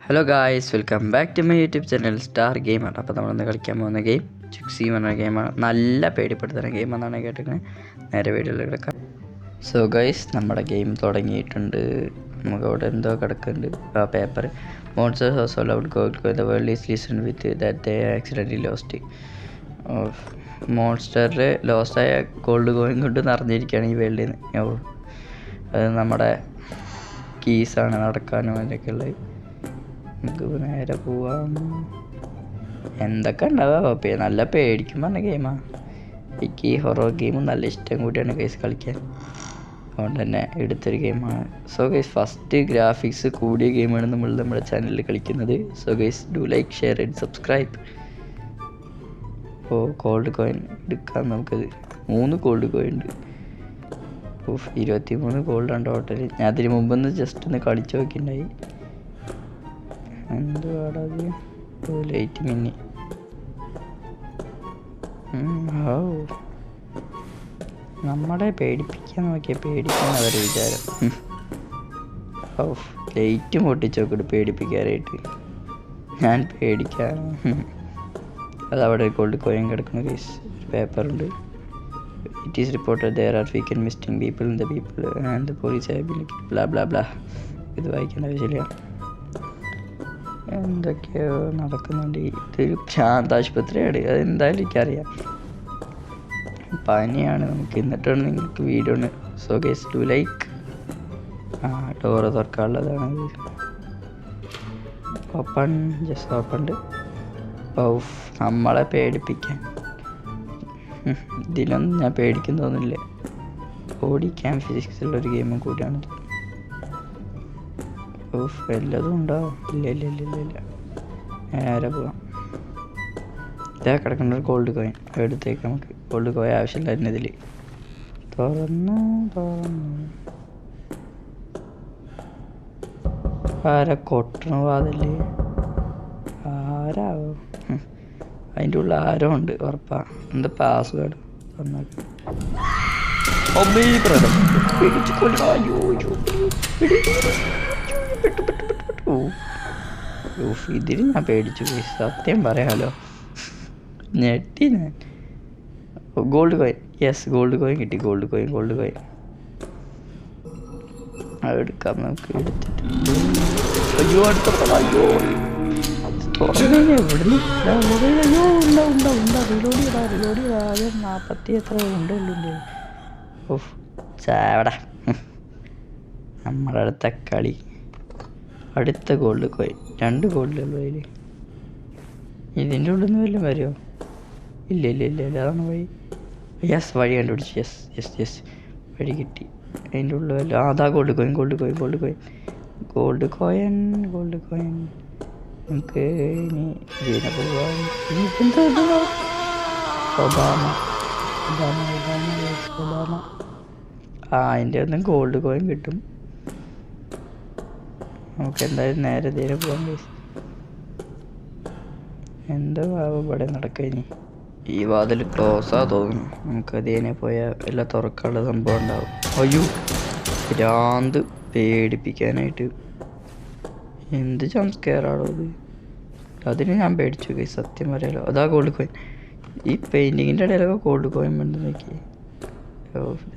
Hello guys, welcome back to my YouTube channel star ഗെയിമാണ്. അപ്പോൾ നമ്മളിന്ന് കളിക്കാൻ പോകുന്ന ഗെയിം ചിക്സി എന്ന ഗെയിമാണ്. നല്ല പേടിപ്പെടുത്തുന്ന ഗെയിം എന്നാണ് കേട്ടിരിക്കുന്നത്. നേരെ വീഡിയോയിൽ കിടക്കാം. സോ ഗൈസ്, നമ്മുടെ ഗെയിം തുടങ്ങിയിട്ടുണ്ട്. നമുക്ക് അവിടെ എന്തോ കിടക്കുന്നുണ്ട്. ആ paper monsters also loved gold the world is listen with that they accidentally lost. മോൺസ്റ്ററിൽ ലോസ്റ്റായ ഗോൾഡ് കോയിൻ കൊണ്ട് നിറഞ്ഞിരിക്കുകയാണ് ഈ വേൾഡിൽ നിന്ന്. അത് നമ്മുടെ കീസാണ് നടക്കാനും അതിൻ്റെയൊക്കെ ഉള്ളത്. നമുക്ക് നേരെ പോവാം. എന്തൊക്കെ ഉണ്ടാവുക, നല്ല പേടിക്കും പറഞ്ഞ ഗെയിമാണ്. എനിക്ക് ഈ ഹൊറർ ഗെയിം നല്ല ഇഷ്ടം കൂടിയാണ് ഗൈസ് കളിക്കാൻ. അതുകൊണ്ട് തന്നെ എടുത്തൊരു ഗെയിമാണ്. സോ ഗൈസ്, ഫസ്റ്റ് ഗ്രാഫിക്സ് കൂടിയ ഗെയിമാണ് നമ്മുടെ ചാനലിൽ കളിക്കുന്നത്. So guys, do like, share and subscribe. അപ്പോൾ ഗോൾഡ് കോയിൻ എടുക്കാം. നമുക്കത് 3 ഗോൾഡ് കോയിൻ ഉണ്ട്. 23 ഗോൾഡാണ് ടോട്ടൽ. ഞാൻ അതിന് മുമ്പൊന്ന് ജസ്റ്റ് ഒന്ന് കളിച്ച് നോക്കിയിട്ടുണ്ടായി. എന്തുവാടത്, ലൈറ്റ് മിന്നി. നമ്മളെ പേടിപ്പിക്കാൻ നോക്കിയാൽ പേടിക്കാൻ അവരെ വിചാരം. ലൈറ്റ് പൊട്ടിച്ച് നോക്കിയിട്ട് പേടിപ്പിക്കാനായിട്ട് ഞാൻ പേടിക്കാൻ. അതവിടെ ഗോൾഡ് കോയിൻ കിടക്കുന്ന കേസ് പേപ്പറുണ്ട്. It is reported there are frequent missing people in the people and the police have been blah blah blah. ഇത് വായിക്കേണ്ട ആവശ്യമില്ല. എന്തൊക്കെയോ നടക്കുന്നുണ്ട്. ഇതൊരു ഭ്രാന്താശുപത്രിയാണ്, അതെന്തായാലും എനിക്കറിയാം. പനിയാണ് നമുക്ക്. എന്നിട്ടാണ് നിങ്ങൾക്ക് വീഡിയോ ആണ്. So guys, do like. Door തുറക്കാനുള്ളതാണ്. Open, just open. നമ്മളെ പേടിപ്പിക്കാൻ ഇതിലൊന്നും ഞാൻ പേടിക്കും തോന്നില്ല. ബോഡി ക്യാം ഫിസിക്സുള്ളൊരു ഗെയിമും കൂടിയാണ്. വല്ലതും ഉണ്ടോ? ഇല്ല. നേരെ പോവാം. ഇതാ കിടക്കുന്ന ഒരു ഗോൾഡ് കോയിൻ എടുത്തേക്ക്. നമുക്ക് ഗോൾഡ് കോയിൻ ആവശ്യമില്ലായിരുന്നു ഇതിൽ. തുറന്നു. ആരാ കൊട്ടണ വാതില്? ആരാവോ? അതിൻ്റെ ഉള്ളിൽ ആരോ ഉണ്ട് ഉറപ്പാ. എന്താ പാസ്വേഡ് ഇതിന് ഞാൻ പേടിച്ചു പോയി, സത്യം പറയാലോ. ഞെട്ടി ഞാൻ. Gold coin, yes, gold coin കിട്ടി. ഗോൾഡ് കോയിൻ അതെടുക്കാം നമുക്ക്. എടുത്തിട്ടുണ്ട്. അയ്യോ, അടുത്തോ. എവിടുന്ന് റിലോഡ് 40 എത്ര ഉണ്ടല്ലോ. ചാവട. നമ്മുടെ അടുത്ത കളി. അടുത്ത ഗോൾഡ് കോയിൻ 2 ഗോൾഡിലുള്ളൂ അതിൽ. ഇതിൻ്റെ ഉള്ളിൽ നിന്ന് വല്ലതും വരുമോ? ഇല്ല. അതാണ് വഴി. യെസ്, വഴി കണ്ടുപിടിച്ചു. യെസ് വഴി കിട്ടി. അതിൻ്റെ ഉള്ളിൽ വല്ല അതാ ഗോൾഡ് കോയിൻ. നമുക്ക് ഇനി ഇതിനെ പോവാം. ഒബാമ. അതിൻ്റെ ഒന്നും ഗോൾഡ് കോയിൻ കിട്ടും. നമുക്ക് എന്തായാലും നേരെ ഇതിനെ പോകാൻ. എന്തോ ഇവിടെ നടക്കഴിഞ്ഞ് ഈ വാതിൽ ക്ലോസാ തോന്നുന്നു. നമുക്ക് അതിനെ പോയാൽ എല്ലാം തുറക്കാനുള്ള സംഭവം ഉണ്ടാവും. അയ്യോ, ഭ്രാന്ത് പേടിപ്പിക്കാനായിട്ട്. എന്ത് ജംസ്കെയറാണോ ഇത്? അതിന് ഞാൻ പേടിച്ചു പോയി, സത്യം പറയാലോ. അതാ ഗോൾഡ് കോയിൻ. ഈ പെയിൻറ്റിങ്ങിൻ്റെ ഇടയിലൊക്കെ ഗോൾഡ് കോയിൻ വേണ്ട നോക്കി.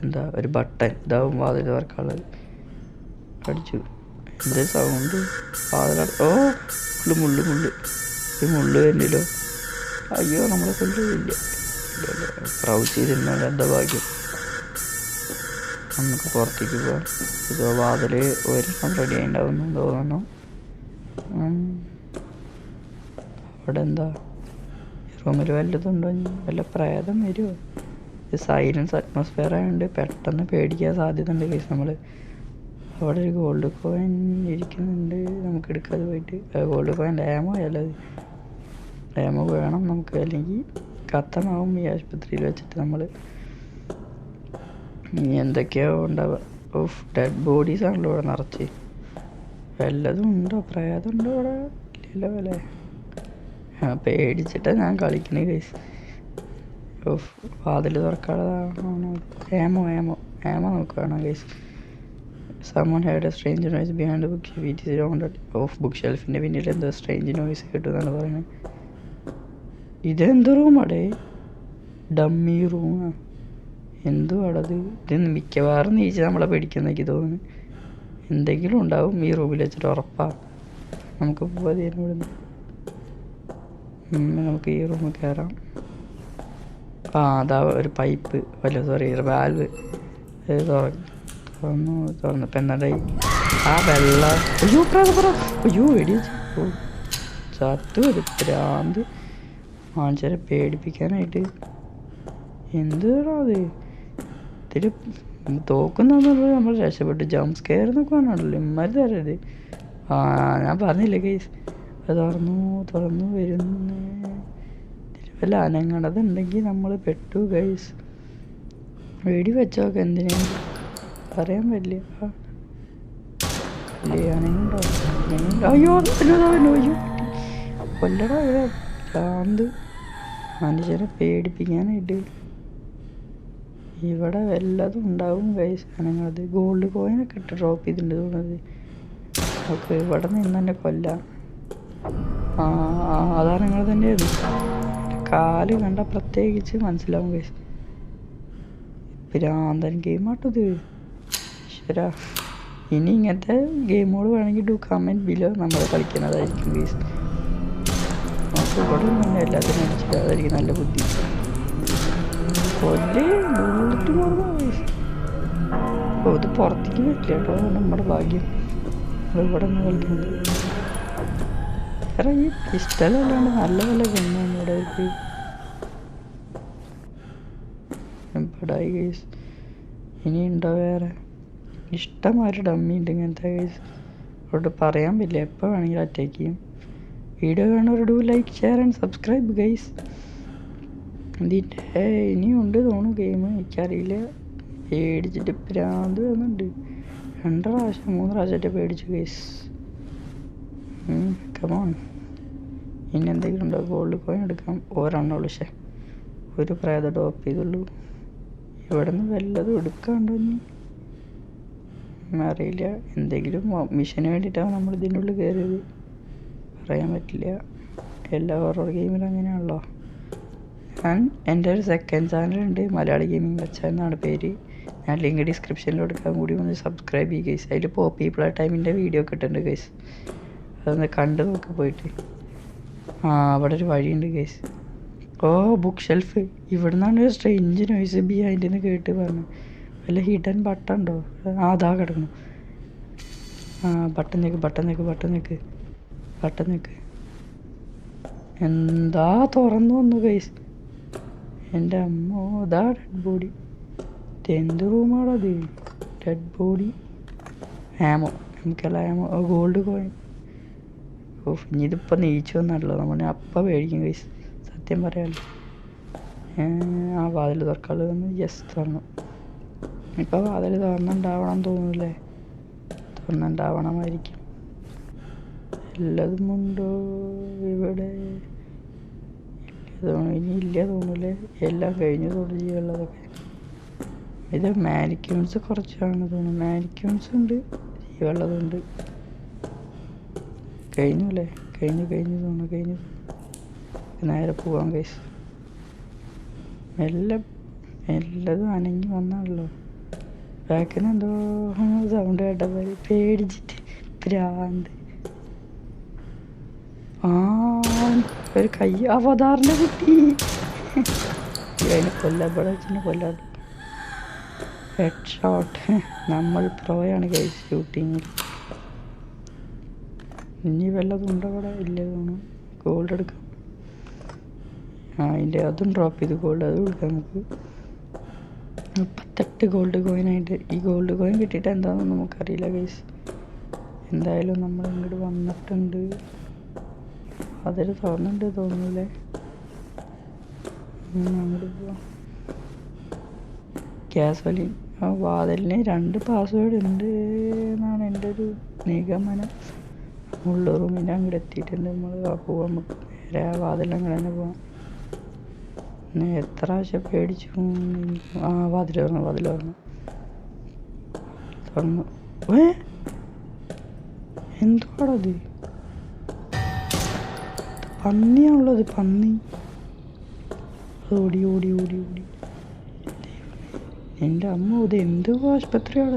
എന്താ ഒരു ബട്ടൺ, ഇതാവും വാതിൽ തുറക്കാനുള്ളത്. അടിച്ചു. എന്ത് സൗണ്ട്? വാതിൽ. മുള്ളു വരുന്നില്ലോ. അയ്യോ, നമ്മളെ കൊല്ലില്ല. ക്രൗച്ച് ചെയ്തിരുന്നാൽ എന്താ ഭാഗ്യം. നമുക്ക് പുറത്തേക്ക് പോവാം. ഇതോ വാതിൽ ഒരെണ്ണം റെഡി ആയിണ്ടാവുന്നു തോന്നുന്നു. അവിടെ എന്താ റൂമിൽ വല്ലതുണ്ടോ? വല്ല പ്രേതം വരുമോ? ഇത് സൈലൻസ് അറ്റ്മോസ്ഫിയർ ആയതുകൊണ്ട് പെട്ടെന്ന് പേടിക്കാൻ സാധ്യത ഉണ്ട് കേസ്. നമ്മൾ അവിടെ ഒരു ഗോൾഡ് കോയിൻ ഇരിക്കുന്നുണ്ട്, നമുക്ക് എടുക്കാതെ പോയിട്ട്. ഗോൾഡ് കോയിൻ ഡാമോ വേണം നമുക്ക്, അല്ലെങ്കിൽ കത്തമാവും ഈ ആശുപത്രിയിൽ വെച്ചിട്ട്. നമ്മൾ ഇനി എന്തൊക്കെയോ ഉണ്ടാവുക. ഡെഡ് ബോഡീസ് ആണല്ലോ ഇവിടെ നിറച്ച്. വല്ലതും ഉണ്ടോ? പ്രേതം ഉണ്ടോ ഇവിടെ? ഇല്ലല്ലോ അല്ലേ. പേടിച്ചിട്ടാണ് ഞാൻ കളിക്കണേ ഗൈസ്. വാതിൽ തുറക്കാനുള്ളതാണോ? ഏമോ നമുക്ക് വേണം guys. Someone had a strange noise behind the bookshelf. It is around of ബുക്ക് ഷെൽഫിൻ്റെ പിന്നിൽ എന്തോ സ്ട്രേഞ്ച് നോയ്സ് കേട്ടു എന്നാണ് പറയുന്നത്. ഇതെന്ത് റൂമാടേ? ഡമ്മി റൂമാ. എന്തുവാടത്? ഇത് മിക്കവാറും നീച്ച് നമ്മളെ പേടിക്കുന്ന എനിക്ക് തോന്നുന്നു. എന്തെങ്കിലും ഉണ്ടാവും ഈ റൂമിൽ വെച്ചിട്ട് ഉറപ്പാ. നമുക്ക് പോവാതെ ഇവിടുന്ന്. നമുക്ക് ഈ റൂമിൽ കയറാം. അതാ ഒരു പൈപ്പ് സോറി വാൽവ് തുറന്നപ്പോൾ എന്നായി ആ വെള്ളം. അയ്യോ വെടി ചത്തു ഒരു ഭ്രാന്ത്. മനുഷ്യരെ പേടിപ്പിക്കാനായിട്ട് എന്താണ് അത്? ഇതിൽ തോക്കുന്നുള്ളത് നമ്മൾ രക്ഷപ്പെട്ടു. ജംപ് സ്കെയർ എന്നൊക്കെ പറഞ്ഞാണല്ലോ ഇമ്മാര് തരരുത്. ഞാൻ പറഞ്ഞില്ലേ ഗൈസ്, അത് തുറന്നു വരുന്ന ഇതിൽ വല്ല അനങ്ങണതുണ്ടെങ്കിൽ നമ്മൾ പെട്ടു ഗൈസ്. വെടി വെച്ചോക്കെ എന്തിനാണ് പറയാൻ പറ്റില്ല. അയ്യോ കൊല്ലടാ ഭ്രാന്ത്. മനുഷ്യരെ പേടിപ്പിക്കാനായിട്ട് ഇവിടെ വല്ലതും ഉണ്ടാവും ഗൈസ്. അനങ്ങത് ഗോൾഡ് കോയിനൊക്കെ ഇട്ട് ഡ്രോപ്പ് ചെയ്തിട്ടുണ്ട് തോന്നുന്നത്. ഓക്കെ ഇവിടെ നിന്ന് തന്നെ കൊല്ലാം. അതാണ് നിങ്ങൾ തന്നെ കാല് കണ്ട പ്രത്യേകിച്ച് മനസ്സിലാവും ഗൈസ്. ഭ്രാന്തൻ ഗെയിമാട്ടത്. ശരാ ഇനി ഇങ്ങനത്തെ ഗെയിമുകൾ വേണമെങ്കിൽ ഡു കമൻറ്റ് ബിലോ നമ്മൾ കളിക്കുന്നതായിരിക്കും ഗൈസ്. നമുക്ക് ഇവിടെ തന്നെ എല്ലാത്തിനും അടിച്ചിട്ട് അതായിരിക്കും നല്ല ബുദ്ധി. Bullet guys. ഇത് പുറത്തേക്ക് പറ്റില്ല കേട്ടോ, നമ്മുടെ ഭാഗ്യം. ഇവിടെ നിന്ന് കളിക്കുന്നത് വേറെ ഈ പിസ്റ്റലല്ലാണ്ട് നല്ല നല്ല ഗണ്ണാണ് ഇവിടെ. ഇവിടായി ഗൈസ്. ഇനി ഉണ്ടോ വേറെ? ഇഷ്ടമായൊരു ഡമ്മി ഉണ്ട് ഇങ്ങനത്തെ ഗൈസ്. അവരോട് പറയാൻ പറ്റില്ല, എപ്പോൾ വേണമെങ്കിലും അറ്റാക്ക് ചെയ്യും. വീഡിയോ കാണുന്നവരോട് like share and subscribe guys. ഇതിൻ്റെ ഇനിയും ഉണ്ട് തോന്നുന്നു ഗെയിം, എനിക്കറിയില്ല. പേടിച്ചിട്ട് ഭ്രാന്ത് വന്നുണ്ട്. 2 പ്രാവശ്യം 3 പ്രാവശ്യമായിട്ട് പേടിച്ചു ഗൈസ്. കമോൺ. ഇനി എന്തെങ്കിലും ഉണ്ടോ? ഗോൾഡ് കോയിൻ എടുക്കാം. ഒരെണ്ണുള്ളൂ. ഒരു പ്രേത ഡ്രോപ്പ് ചെയ്തുള്ളൂ. ഇവിടെ നിന്ന് വല്ലതും എടുക്കാണ്ടോ ഇനി അറിയില്ല. എന്തെങ്കിലും മിഷന് വേണ്ടിയിട്ടാണ് നമ്മൾ ഇതിൻ്റെ ഉള്ളിൽ കയറിയത്, പറയാൻ പറ്റില്ല. എല്ലാ ഹൊറർ ഗെയിമിലും അങ്ങനെയാണല്ലോ. എൻ്റെ ഒരു സെക്കൻഡ് ചാനലുണ്ട്, മലയാളി ഗെയിമിംഗ് വെച്ച എന്നാണ് പേര്. ഞാൻ ലിങ്ക് ഡിസ്ക്രിപ്ഷനിൽ കൊടുക്കാൻ കൂടി ഒന്ന് സബ്സ്ക്രൈബ് ചെയ്യുക ഗൈസ്. അതിൽ പീപ്പിൾ ആ ടൈമിൻ്റെ വീഡിയോ ഒക്കെ ഇട്ടുണ്ട് ഗൈസ്. അതൊന്ന് കണ്ടു നോക്കി പോയിട്ട്. അവിടെ ഒരു വഴിയുണ്ട് ഗൈസ്. Book shelf. ഇവിടെ നിന്നാണ് ഒരു സ്ട്രേഞ്ച് നോയ്സ് ബിഹൈൻഡിൽ നിന്ന് കേട്ട് പറഞ്ഞു. വല്ല ഹിഡൻ ബട്ടൺ ഉണ്ടോ? അതാ കിടക്കണം. ബട്ടൺ നിൽക്ക്. എന്താ തുറന്നു വന്നു ഗൈസ്. എൻ്റെ അമ്മോ, ഇതാ ഡെഡ് ബോഡി. എന്ത് റൂമാണത്? Dead body. ആമോ, നമുക്കെല്ലാം ആമോ. Gold coin. ഇനി ഇതിപ്പോൾ നീച്ചു വന്നാണല്ലോ. നമ്മൾ അപ്പം മേടിക്കും ഗൈസ്, സത്യം പറയാമല്ലോ. വാതിൽ തുറക്കാള് വന്ന് തുറന്നു. ഇപ്പോൾ വാതിൽ തുറന്നുണ്ടാവണം തോന്നൂല്ലേ? തുറന്നുണ്ടാവണമായിരിക്കും. എല്ലാതും ഉണ്ടോ ഇവിടെ? ഇനി ഇല്ല തോന്നൂലേ? എല്ലാം കഴിഞ്ഞു തുടങ്ങിയുള്ളതൊക്കെ. ഇത് മാനിക്യൂൺസ് കുറച്ചാണ് തോന്നുന്നു. മാനിക്യൂൺസ് ഉണ്ട്, ജീവനുള്ളതുണ്ട്. കഴിഞ്ഞു തോന്നുന്നു. നേരെ പോവാം ഗൈസ്. എല്ലാതും അനങ്ങി വന്നാണല്ലോ. ബാക്കിൽ നിന്ന് എന്തോ സൗണ്ട് കേട്ടപ്പോൾ പേടിച്ചിട്ട് ഭ്രാന്ത്. ഒരു കൈ അവതാറിൻ്റെ കുട്ടി. അതിനെ കൊല്ലാൻ ഹെഡ് ഷോട്ട്. നമ്മൾ പ്രോയാണ് ഗൈസ് ഷൂട്ടിങ്ങിൽ. ഇനി വല്ലതും ഉണ്ടോ അവിടെ? ഇല്ല തോന്നുന്നു. ഗോൾഡ് എടുക്കാം. അതിൻ്റെ അതും ഡ്രോപ്പ് ചെയ്ത് ഗോൾഡ് അതും എടുക്കാം നമുക്ക്. 38 ഗോൾഡ് കോയിനായിട്ട്. ഈ ഗോൾഡ് കോയിൻ കിട്ടിയിട്ട് എന്താണെന്ന് നമുക്കറിയില്ല ഗൈസ്. എന്തായാലും നമ്മൾ ഇങ്ങോട്ട് വന്നിട്ടുണ്ട്. അതിൽ തുറന്നുണ്ട് തോന്നൂലേ? അങ്ങോട്ട് പോവാം. ഗ്യാസ് വലി വാതിലിന് 2 പാസ്വേഡ് ഉണ്ട് എന്നാണ് എൻ്റെ ഒരു നിഗമനം. ഉള്ള റൂമിൽ അങ്ങോട്ട് എത്തിയിട്ടുണ്ട് നമ്മൾ. പോവാം, നമുക്ക് നേരെ വാതിൽ അങ്ങനെ തന്നെ പോവാം. എത്ര പ്രാവശ്യം പേടിച്ചു. വാതിൽ തുറന്നു. എന്തുവാടത്? പന്നിയാണുള്ളത്, പന്നി. ഓടി ഓടി ഓടി ഓടി. എൻ്റെ അമ്മ, ഇത് എന്ത് ആശുപത്രിയാണ്?